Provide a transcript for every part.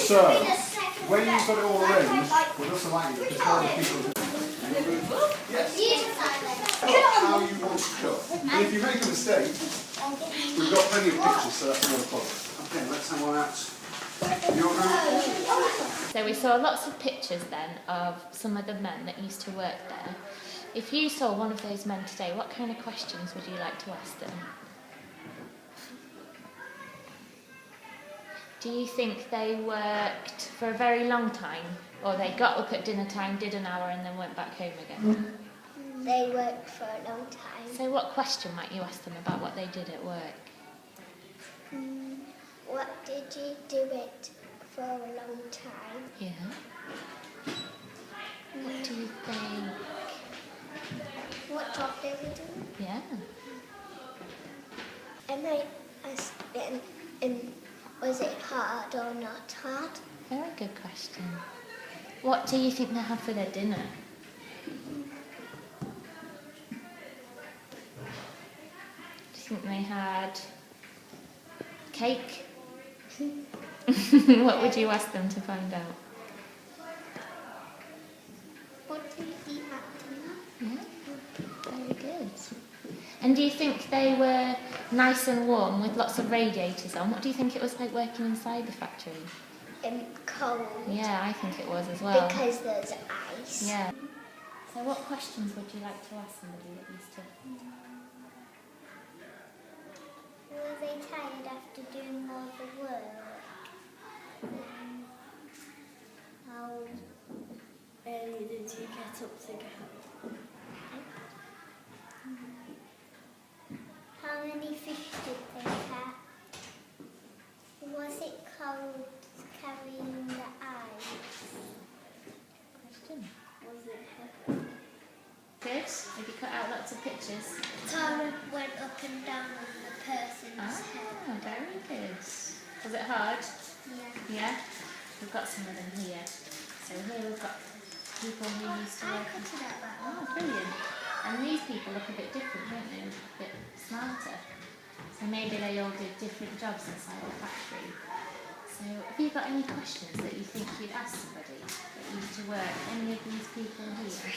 So, when you've got it all arranged, we'll just like you, just tell the people. Yes. How you want to cut. And if you make a mistake, we've got plenty of pictures, so that's not a problem. Okay, let's have one out. So we saw lots of pictures then of some of the men that used to work there. If you saw one of those men today, what kind of questions would you like to ask them? Do you think they worked for a very long time, or they got up at dinner time, did an hour and then went back home again? They worked for a long time. So what question might you ask them about what they did at work? What did you do it for a long time? Yeah. What do you think? What job they were doing? Yeah. And I asked them, was it hard or not hard? Very good question. What do you think they had for their dinner? Do you think they had cake? What would you ask them to find out? What do you eat at dinner? Yeah, very good. And do you think they were nice and warm with lots of radiators on? What do you think it was like working inside the factory? Cold. Yeah, I think it was as well. Because there's ice. Yeah. So what questions would you like to ask somebody that used to? Were they tired after doing all the work? How early did you get up to go? How many fish did they catch? Was it cold carrying the ice? Question. Was it heavy? Good. Have you cut out lots of pictures? Tara went up and down on the person's head. Very good. Was it hard? Yeah. Yeah? We've got some of them here. So here we've got people who used to work. Oh, brilliant. And these people look a bit different, don't they? A bit smarter. So maybe they all did different jobs inside the factory. So have you got any questions that you think you'd ask somebody that used to work? Any of these people here?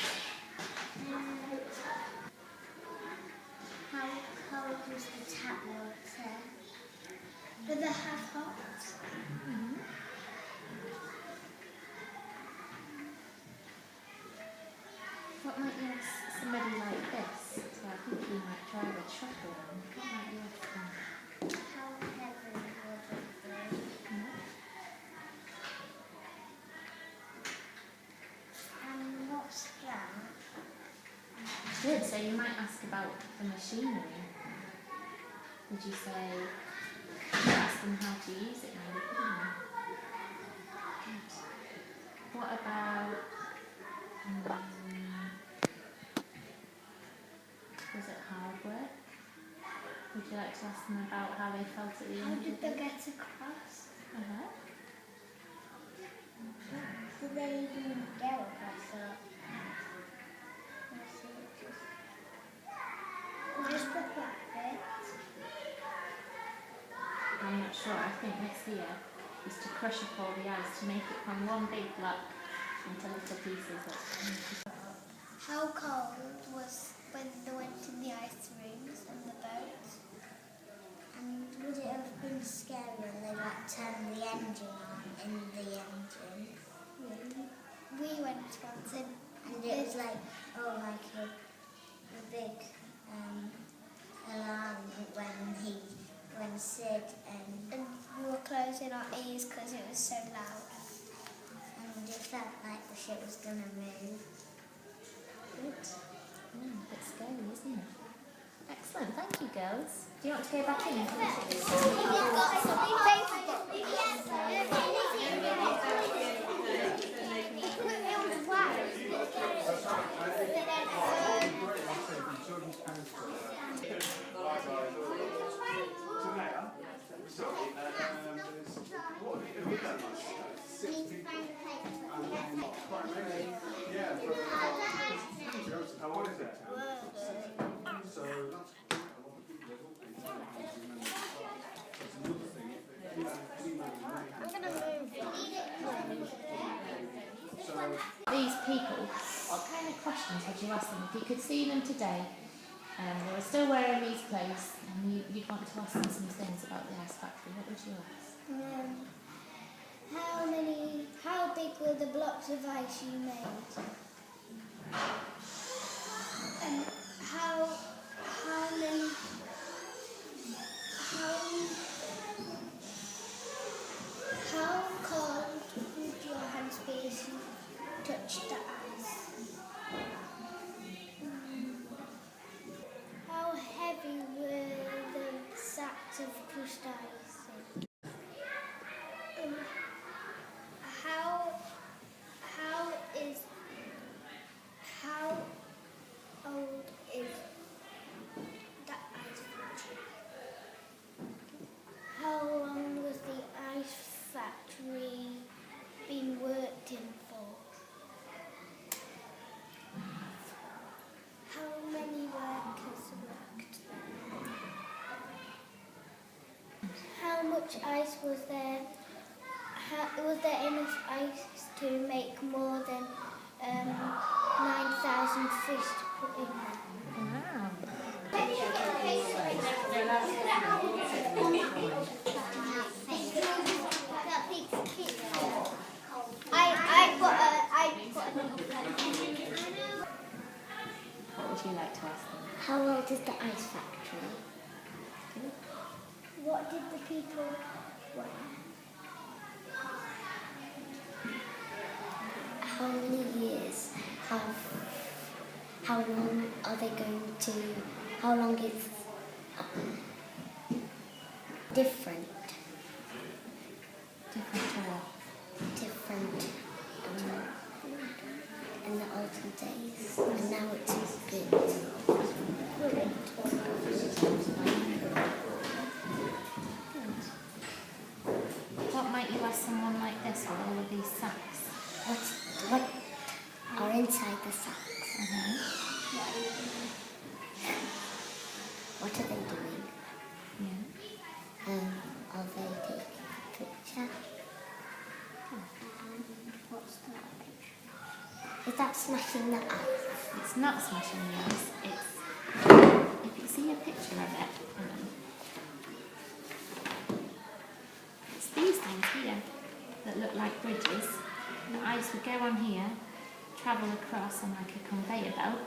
How cold was the tap water? Did they have hot? What might you ask somebody like this? So I think you might try the truffle one. What might you ask them? How heavy was it? And what's that? Good, so you might ask about the machinery. Would you say, ask them how to use it maybe, couldn't you? Good. What about, was it hard work? Would you like to ask them about how they felt at the end How of the did they day? get across? Did they even go across or? Where's the black bit? I'm not sure. I think this here is to crush up all the ice to make it from one big block into little pieces. How cold was when they went in the ice rooms and the boats? And would it have been scary when they turned the engine on in the engine? We went once and it was like a big alarm when Sid and we were closing our ears because it was so loud. And it felt like the ship was going to move. Good. Yeah, a bit scary, isn't it? Excellent, thank you girls. Do you want to go back in? I'm going to move. questions would you ask them? If you could see them today, they were still wearing these clothes, and you'd want to ask them some things about the ice factory, what would you ask? How big were the blocks of ice you made? And how cold would your hands be if you touched the ice? How heavy were the sacks of crushed ice? How old is that ice factory? How long was the ice factory been worked in for? How many workers worked there? How much ice was there? Was there enough ice to make more than 9,000 fish to put in there? Wow. What would you like to ask them? How old is the ice factory? What did the people wear? How many years how long are they going to, how long is different in the olden days, and now it's good. What might you ask someone like this with all of these sacks? What are inside the sacks? What are they doing? Yeah. Are they taking a picture? What's that picture? Is that smashing the ice? It's not smashing the ice. It's, if you see a picture of it, it's these things here that look like bridges. The ice would go on here, travel across on like a conveyor belt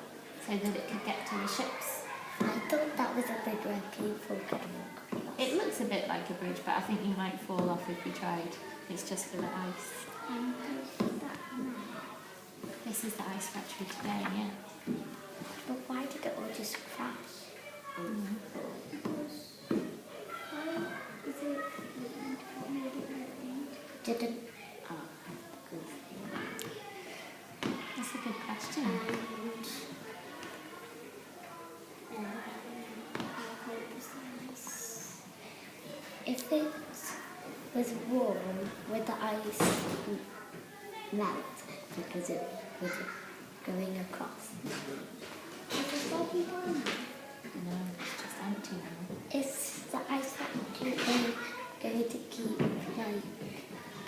so that it could get to the ships. I thought that was a bridge where people go across. It looks a bit like a bridge, but I think you might fall off if you tried. It's just for the ice. This is the ice factory today, yeah. But why did it all just crash? Did it? That's a good question. If it was warm, would the ice melt because it was going across? No, it's just empty now. Is the ice factory going to keep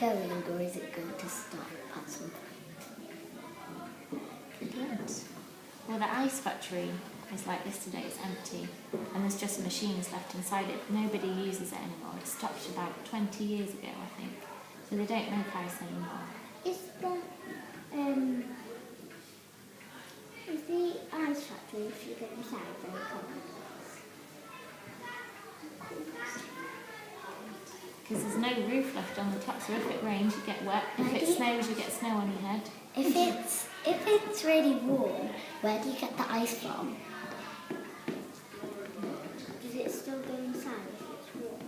going, or is it going to stop at some point? Good. Well, the ice factory is like this today, it's empty, and there's just machines left inside it. Nobody uses it anymore. It stopped about 20 years ago, I think. So they don't make ice anymore. Is the ice factory, if you go inside, very cold? Because there's no roof left on the top, so if it rains, you get wet. If it snows, you get snow on your head. If it's really warm, where do you get the ice from? Does it still go inside if it's warm?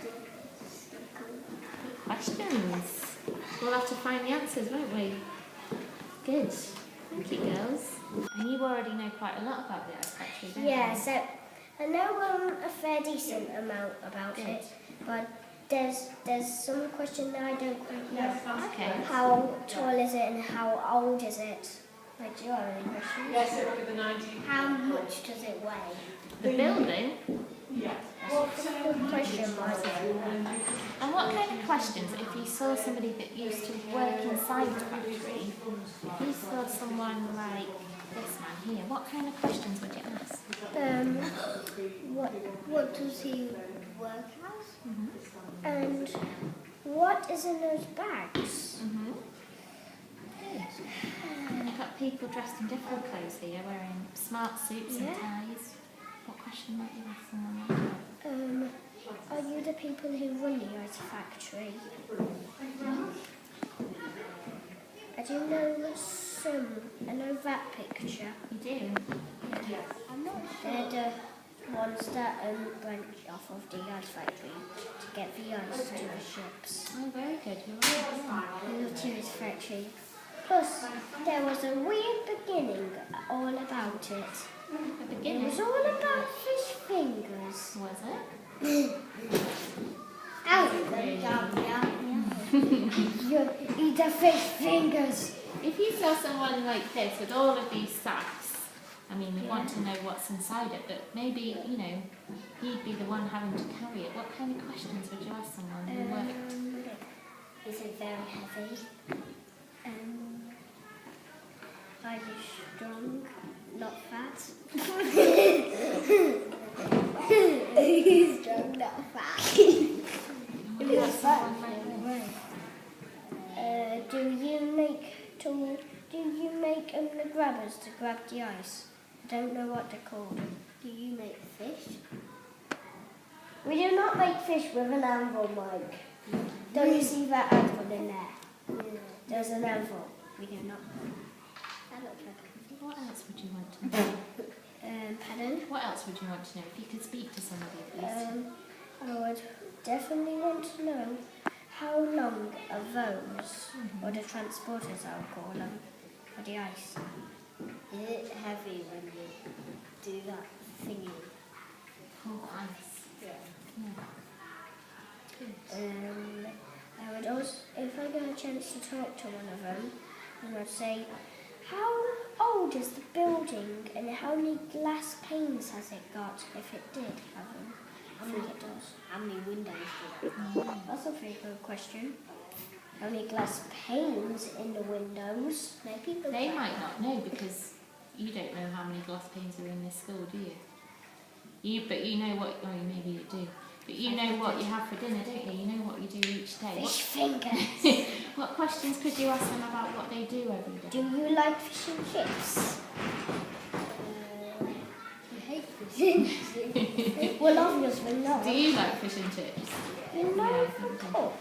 Good questions. We'll have to find the answers, won't we? Good. Thank you, girls. And you already know quite a lot about the ice factory, don't you? Yeah, so I know a fair decent amount about it, but there's some question that I don't quite know. Okay. How tall is it and how old is it? Like, do you have any questions? Yes, it would be the 19th. How much does it weigh? The building? Yeah. What question was it? And what kind of questions questions. If you saw somebody that used to work inside the factory, if you saw someone like this man here, what kind of questions would you ask? What does he work as? Mm-hmm. And what is in those bags? Mm-hmm. And you've got people dressed in different clothes here, wearing smart suits and ties. What question might you ask someone like that? Are you the people who run the ice factory? I do know I know that picture. You do? They're the ones that branch off of the ice factory to get the ice to the ships. Oh, very good. You're right. I love the ice factory. Plus, there was a weird beginning all about it. The beginning. It was all about fish fingers. Was it? You eat the fish fingers. If you saw someone like this with all of these sacks, I mean, we want to know what's inside it, but maybe, you know, he'd be the one having to carry it. What kind of questions would you ask someone who worked? Is it very heavy? Are you strong? Not fat? He's strong, not fat. Do you make the grabbers to grab the ice? I don't know what they're called. Do you make fish? We do not make fish with an anvil, Mike. Don't you see that anvil in there? There's an anvil. We do not. That looks like a fish. What else would you want to know? Pardon? What else would you want to know? If you could speak to somebody, please. I would definitely want to know how long are those, or the transporters I'll call them, for the ice. Is it heavy when you do that thingy? Oh, ice. Yeah. Good. I would also, if I get a chance to talk to one of them, I would say, how old is the building and how many glass panes has it got, if it did have them? I think it does. How many windows do it have? That's a very good question. How many glass panes in the windows? Maybe They might not know because you don't know how many glass panes are in this school, do you? But you know what, or maybe you do. But you know what you have for dinner, don't you? You know what you do each day. Fish fingers. What questions could you ask them about what they do every day? Do you like fish and chips? I hate fish and chips. Well, obviously not. Do you like fish and chips? You know, cook.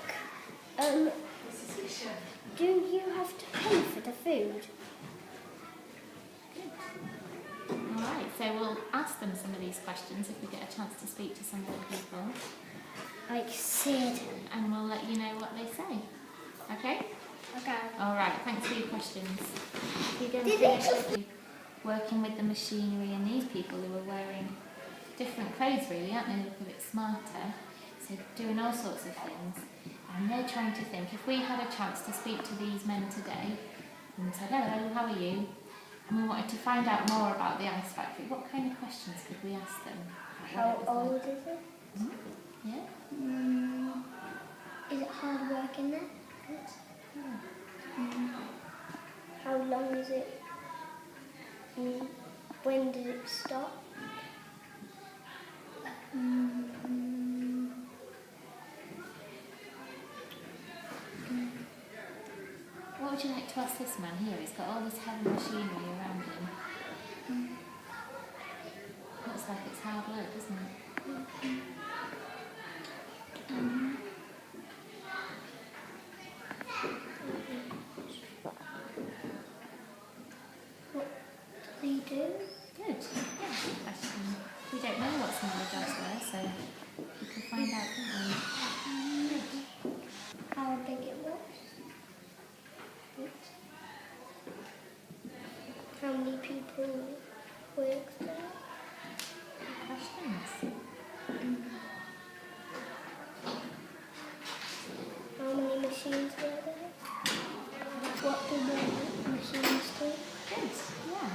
Do you have to pay for the food? Alright, so we'll ask them some of these questions if we get a chance to speak to some of the people. Like Sid. And we'll let you know what they say. Okay? Okay. Alright, thanks for your questions. You're going to finish working with the machinery and these people who are wearing different clothes really, aren't they? They look a bit smarter. So doing all sorts of things. And they're trying to think, if we had a chance to speak to these men today and said, hello, how are you? And we wanted to find out more about the ice factory, what kind of questions could we ask them? How old is it? Yeah? Is it hard work in there? Good. Yeah. How long is it? When did it stop? What would you like to ask this man here? He's got all this heavy machinery around him. Looks like it's hard work, doesn't it? What do they do? Good. Yeah, good question. We don't know what some of the jobs were, so we can find out, can't we? How big it was? How many people work there? Questions? How many machines were there? What did the machines do? Good, yeah.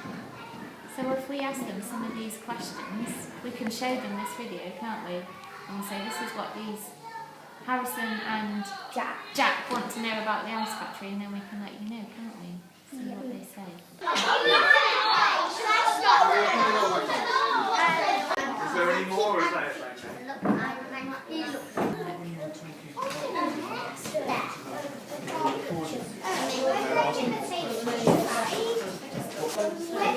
So if we ask them some of these questions, we can show them this video, can't we? And say, this is what these Harrison and Jack want to know about the ice factory, and then we can let you know, can't we? See what they say. Is there any more, or is that it? Where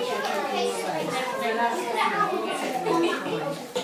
did you